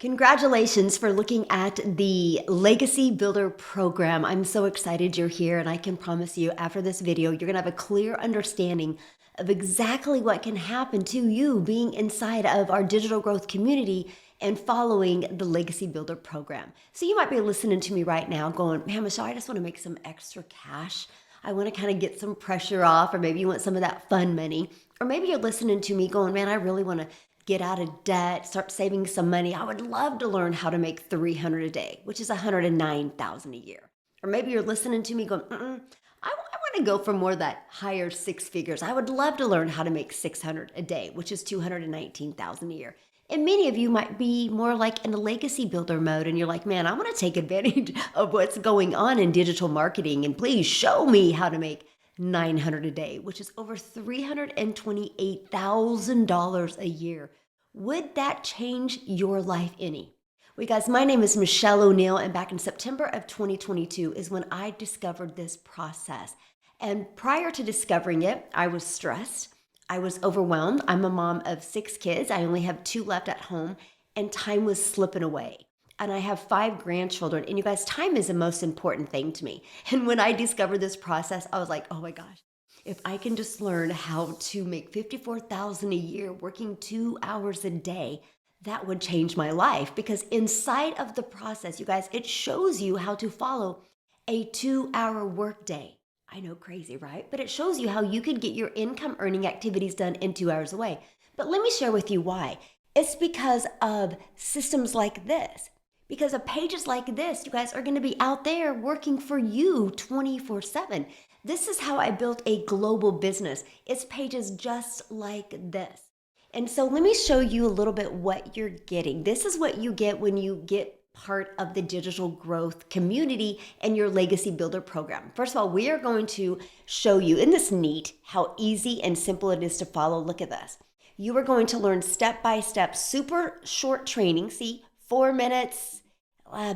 Congratulations for looking at the Legacy Builder program. I'm so excited you're here, and I can promise you after this video, you're gonna have a clear understanding of exactly what can happen to you being inside of our digital growth community and following the Legacy Builder program. So you might be listening to me right now going, man, Michelle, I just wanna make some extra cash. I wanna kind of get some pressure off, or maybe you want some of that fun money. Or maybe you're listening to me going, man, I really wanna get out of debt, start saving some money. I would love to learn how to make 300 a day, which is 109,000 a year. Or maybe you're listening to me going, I want to go for more of that higher six figures. I would love to learn how to make 600 a day, which is 219,000 a year. And many of you might be more like in the legacy builder mode, and you're like, man, I want to take advantage of what's going on in digital marketing, and please show me how to make 900 a day, which is over $328,000 a year. Would that change your life any? Well, guys, my name is Michelle O'Neill, and back in September of 2022 is when I discovered this process. And prior to discovering it, I was stressed. I was overwhelmed. I'm a mom of 6 kids. I only have 2 left at home, and time was slipping away. And I have 5 grandchildren. And you guys, time is the most important thing to me. And when I discovered this process, I was like, oh my gosh, if I can just learn how to make $54,000 a year working 2 hours a day, that would change my life. Because inside of the process, you guys, it shows you how to follow a 2-hour workday. I know, crazy, right? But it shows you how you could get your income earning activities done in 2 hours away. But let me share with you why. It's because of systems like this. Because of pages like this, you guys are going to be out there working for you 24/7. This is how I built a global business. It's pages just like this. And so let me show you a little bit what you're getting. This is what you get when you get part of the digital growth community and your Legacy Builder program. First of all, we are going to show you, isn't this neat, how easy and simple it is to follow? Look at this. You are going to learn step-by-step, super short training. See, 4 minutes.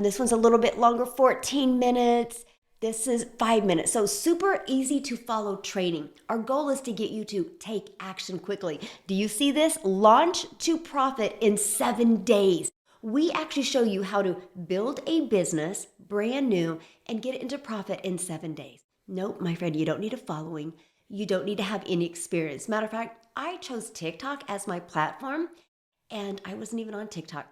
This one's a little bit longer, 14 minutes. This is 5 minutes. So super easy to follow training. Our goal is to get you to take action quickly. Do you see this? Launch to profit in 7 days. We actually show you how to build a business brand new and get it into profit in 7 days. Nope, my friend, you don't need a following. You don't need to have any experience. Matter of fact, I chose TikTok as my platform, and I wasn't even on TikTok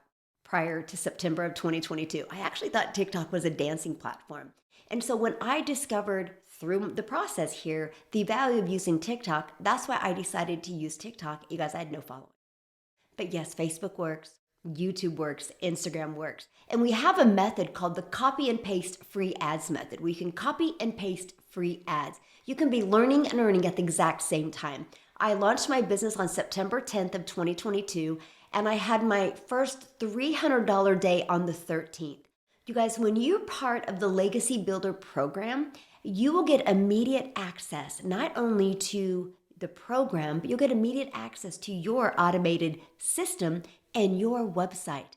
prior to September of 2022. I actually thought TikTok was a dancing platform. And so when I discovered through the process here the value of using TikTok, that's why I decided to use TikTok. You guys, I had no following. But yes, Facebook works, YouTube works, Instagram works. And we have a method called the copy and paste free ads method, where you can copy and paste free ads. You can be learning and earning at the exact same time. I launched my business on September 10th of 2022, and I had my first $300 day on the 13th. You guys, when you're part of the Legacy Builder program, you will get immediate access, not only to the program, but you'll get immediate access to your automated system and your website.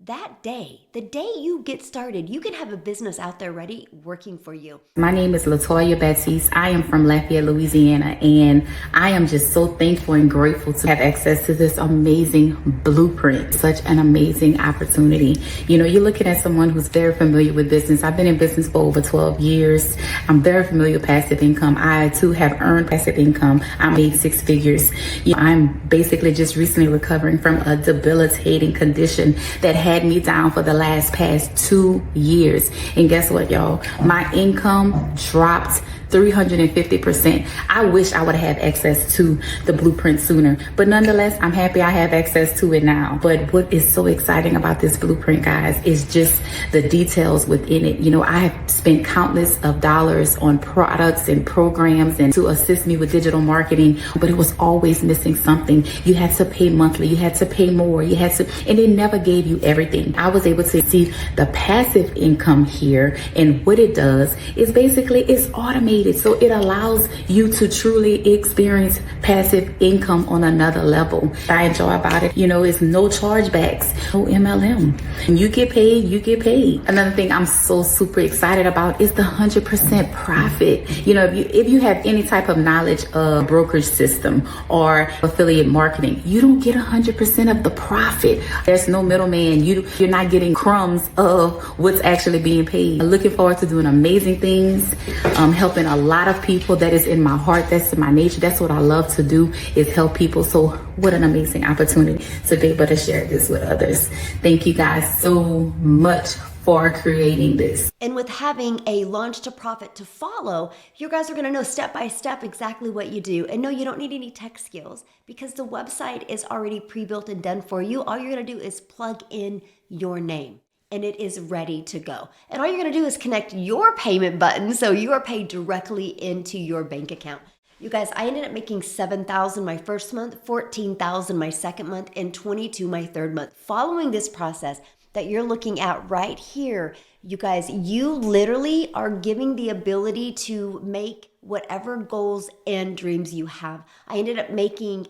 That day, the day you get started, you can have a business out there ready working for you. My name is Latoya Baptiste. I am from Lafayette, Louisiana, and I am just so thankful and grateful to have access to this amazing blueprint. Such an amazing opportunity. You know, you're looking at someone who's very familiar with business. I've been in business for over 12 years. I'm very familiar with passive income. I too have earned passive income. I made 6 figures. You know, I'm basically just recently recovering from a debilitating condition that had me down for the past 2 years. And guess what, y'all? My income dropped 350%. I wish I would have access to the blueprint sooner, but nonetheless, I'm happy I have access to it now. But what is so exciting about this blueprint, guys, is just the details within it. You know, I have spent countless of dollars on products and programs and to assist me with digital marketing, but it was always missing something. You had to pay monthly, you had to pay more, you had to, and it never gave you everything. I was able to see the passive income here, and what it does is basically it's automated. automated. So it allows you to truly experience passive income on another level. I enjoy about it, it's no chargebacks, no MLM. When you get paid, you get paid. Another thing I'm so super excited about is the 100% profit. If you have any type of knowledge of brokerage system or affiliate marketing, you don't get 100% of the profit. There's no middleman. You're not getting crumbs of what's actually being paid. I'm looking forward to doing amazing things, helping a lot of people. That is in my heart. That's in my nature. That's what I love to do, is help people. So what an amazing opportunity to be able to share this with others. Thank you guys so much for creating this. And with having a launch to profit to follow, you guys are going to know step by step exactly what you do. And no, you don't need any tech skills because the website is already pre-built and done for you. All you're going to do is plug in your name and it is ready to go. And all you're going to do is connect your payment button so you are paid directly into your bank account. You guys, I ended up making $7,000 my first month, $14,000 my second month, and $22,000 my third month. Following this process that you're looking at right here, you guys, you literally are giving the ability to make whatever goals and dreams you have. I ended up making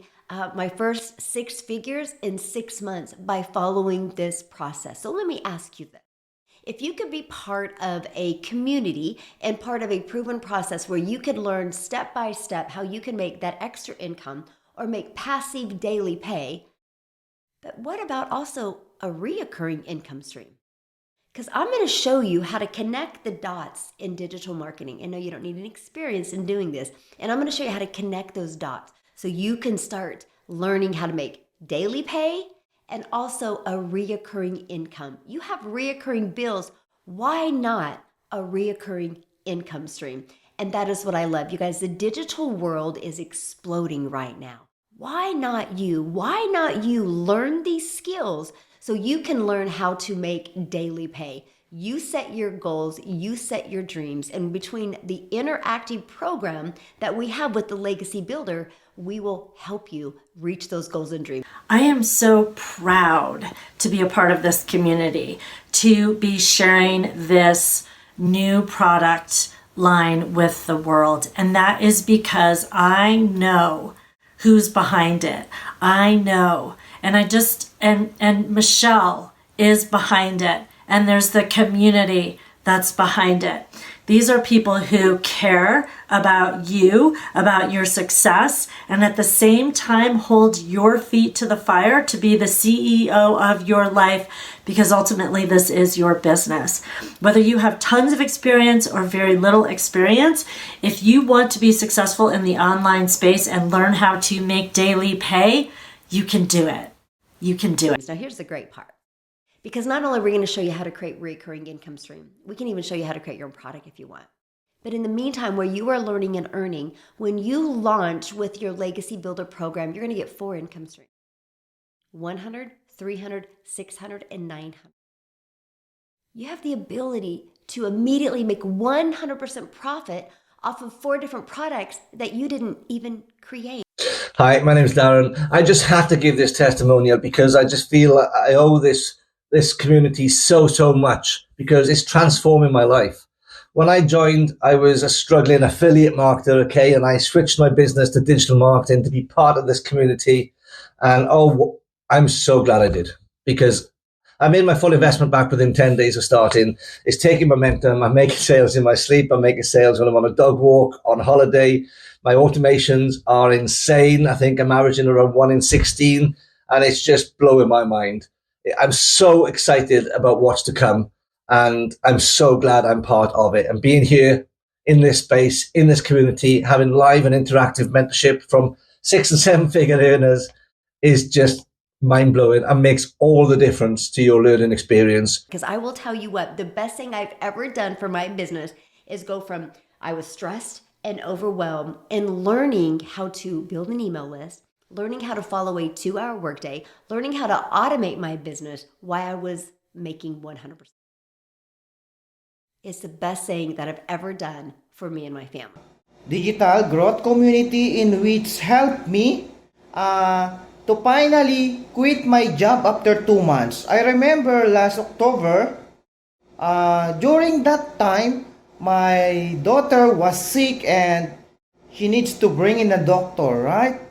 my first 6 figures in 6 months by following this process. So let me ask you this. If you could be part of a community and part of a proven process where you could learn step by step how you can make that extra income or make passive daily pay, but what about also a reoccurring income stream? Because I'm going to show you how to connect the dots in digital marketing. I know you don't need any experience in doing this. And I'm going to show you how to connect those dots so you can start learning how to make daily pay and also a reoccurring income. You have reoccurring bills. Why not a reoccurring income stream? And that is what I love. You guys, the digital world is exploding right now. Why not you? Why not you learn these skills so you can learn how to make daily pay? You set your goals, you set your dreams, and between the interactive program that we have with the Legacy Builder, we will help you reach those goals and dreams. I am so proud to be a part of this community, to be sharing this new product line with the world. And that is because I know who's behind it. I know. And and Michelle is behind it. And there's the community that's behind it. These are people who care about you, about your success, and at the same time hold your feet to the fire to be the CEO of your life, because ultimately this is your business. Whether you have tons of experience or very little experience, if you want to be successful in the online space and learn how to make daily pay, you can do it. You can do it. Now here's the great part. Because not only are we going to show you how to create recurring income stream, we can even show you how to create your own product if you want. But in the meantime, where you are learning and earning, when you launch with your Legacy Builder program, you're going to get 4 income streams: 100, 300, 600, and 900. You have the ability to immediately make 100% profit off of 4 different products that you didn't even create. Hi, my name is Darren. I just have to give this testimonial because I just feel I owe this community so much, because it's transforming my life. When I joined, I was a struggling affiliate marketer, okay, and I switched my business to digital marketing to be part of this community. And I'm so glad I did, because I made my full investment back within 10 days of starting. It's taking momentum. I'm making sales in my sleep. I'm making sales when I'm on a dog walk, on holiday. My automations are insane. I think I'm averaging around 1 in 16, and it's just blowing my mind. I'm so excited about what's to come, and I'm so glad I'm part of it. And being here in this space, in this community, having live and interactive mentorship from 6 and 7 figure earners is just mind-blowing and makes all the difference to your learning experience. Because I will tell you what, the best thing I've ever done for my business is go from I was stressed and overwhelmed and learning how to build an email list, learning how to follow a 2-hour workday, learning how to automate my business while I was making 100%. It's the best thing that I've ever done for me and my family. Digital growth community in which helped me to finally quit my job after 2 months. I remember last October, during that time, my daughter was sick and she needs to bring in a doctor, right?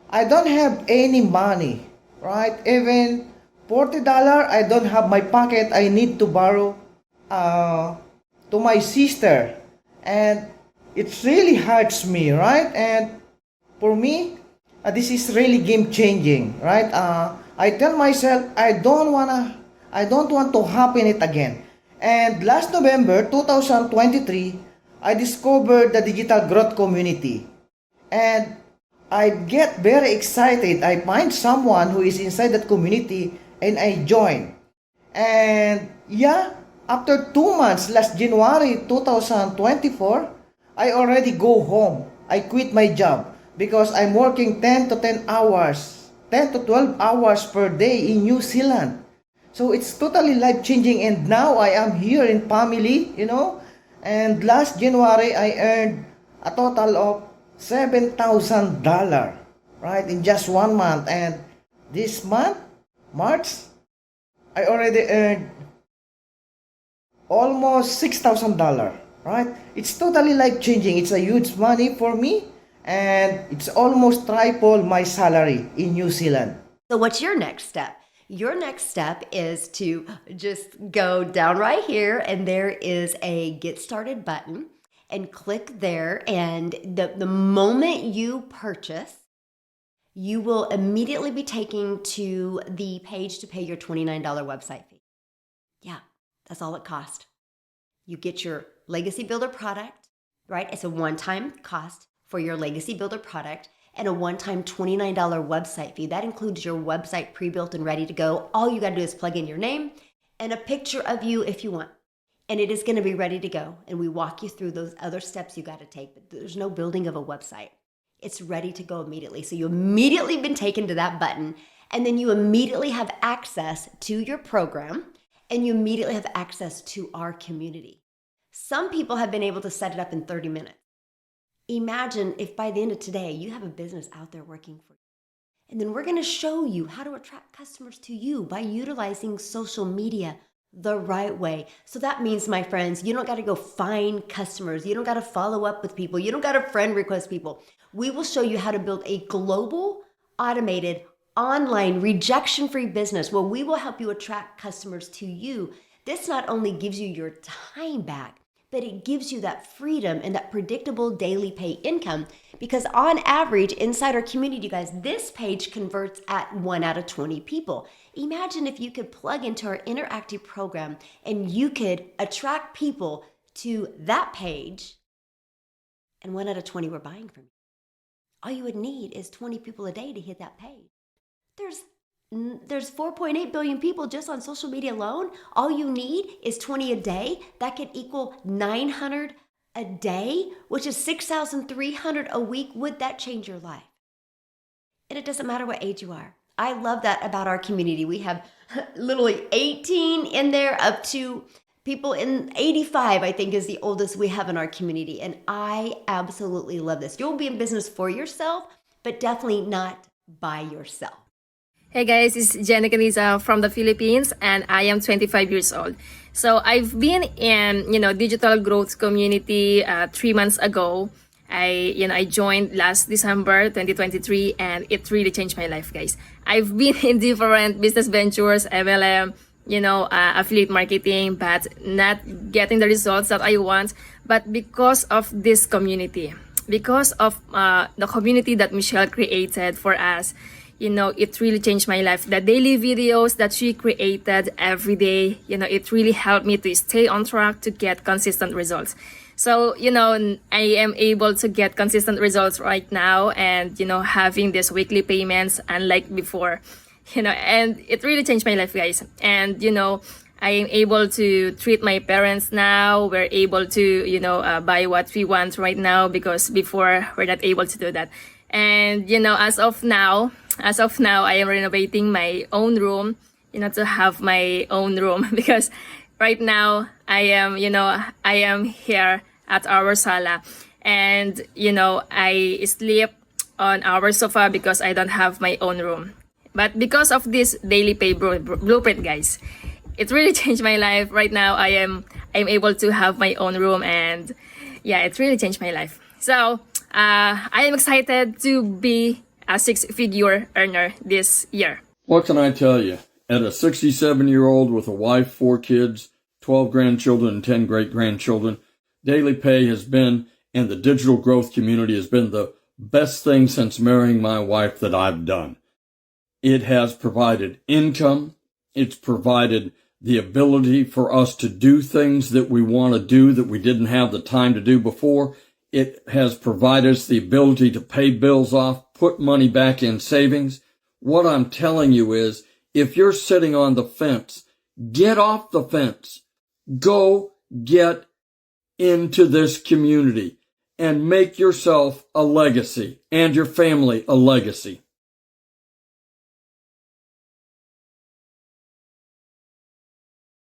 I don't have any money, right? Even $40 I don't have my pocket. I need to borrow to my sister. And it really hurts me, right? And for me, this is really game changing, right? I tell myself I don't want to happen it again. And last November 2023, I discovered the digital growth community. And I get very excited. I find someone who is inside that community and I join. And yeah, after 2 months, last January 2024, I already go home. I quit my job because I'm working 10 to 10 hours, 10 to 12 hours per day in New Zealand. So it's totally life changing and now I am here in family, you know. And last January I earned a total of $7,000, right, in just 1 month. And this month, March, I already earned almost $6,000, right? It's totally life changing. It's a huge money for me and it's almost triple my salary in New Zealand. So, what's your next step? Your next step is to just go down right here, and there is a Get Started button, and click there. And the moment you purchase, you will immediately be taken to the page to pay your $29 website fee. Yeah, that's all it costs. You get your Legacy Builder product, right? It's a one-time cost for your Legacy Builder product and a one-time $29 website fee. That includes your website pre-built and ready to go. All you gotta do is plug in your name and a picture of you if you want. And it is gonna be ready to go. And we walk you through those other steps you gotta take, but there's no building of a website. It's ready to go immediately. So you immediately been taken to that button, and then you immediately have access to your program, and you immediately have access to our community. Some people have been able to set it up in 30 minutes. Imagine if by the end of today, you have a business out there working for you. And then we're gonna show you how to attract customers to you by utilizing social media the right way. So that means, my friends, you don't gotta go find customers. You don't gotta follow up with people. You don't gotta friend request people. We will show you how to build a global, automated, online, rejection-free business where we will help you attract customers to you. This not only gives you your time back, but it gives you that freedom and that predictable daily pay income, because on average inside our community, guys, this page converts at 1 out of 20 people. Imagine if you could plug into our interactive program and you could attract people to that page and 1 out of 20 were buying from you. All you would need is 20 people a day to hit that page. There's 4.8 billion people just on social media alone. All you need is 20 a day. That could equal 900 a day, which is 6,300 a week. Would that change your life? And it doesn't matter what age you are. I love that about our community. We have literally 18 in there up to people in 85, I think, is the oldest we have in our community. And I absolutely love this. You'll be in business for yourself, but definitely not by yourself. Hey guys, it's Jenica Liza from the Philippines and I am 25 years old. So I've been in, digital growth community 3 months ago. I joined last December 2023 and it really changed my life, guys. I've been in different business ventures, MLM, affiliate marketing, but not getting the results that I want. But because of this community, because of the community that Michelle created for us, it really changed my life. The daily videos that she created every day, it really helped me to stay on track to get consistent results. So, I am able to get consistent results right now and, having these weekly payments unlike before, and it really changed my life, guys. And, I am able to treat my parents now. We're able to, buy what we want right now because before we're not able to do that. And, as of now, I am renovating my own room, to have my own room because right now I am here at our sala and, I sleep on our sofa because I don't have my own room. But because of this daily pay blueprint, guys, it really changed my life. Right now I I'm able to have my own room, and yeah, it really changed my life. So I am excited to be a six-figure earner this year. What can I tell you? At a 67-year-old with a wife, 4 kids, 12 grandchildren, and 10 great-grandchildren, Daily Pay has been, and the digital growth community has been the best thing since marrying my wife that I've done. It has provided income. It's provided the ability for us to do things that we want to do that we didn't have the time to do before. It has provided us the ability to pay bills off, put money back in savings. What I'm telling you is, if you're sitting on the fence, get off the fence. Go get into this community and make yourself a legacy and your family a legacy.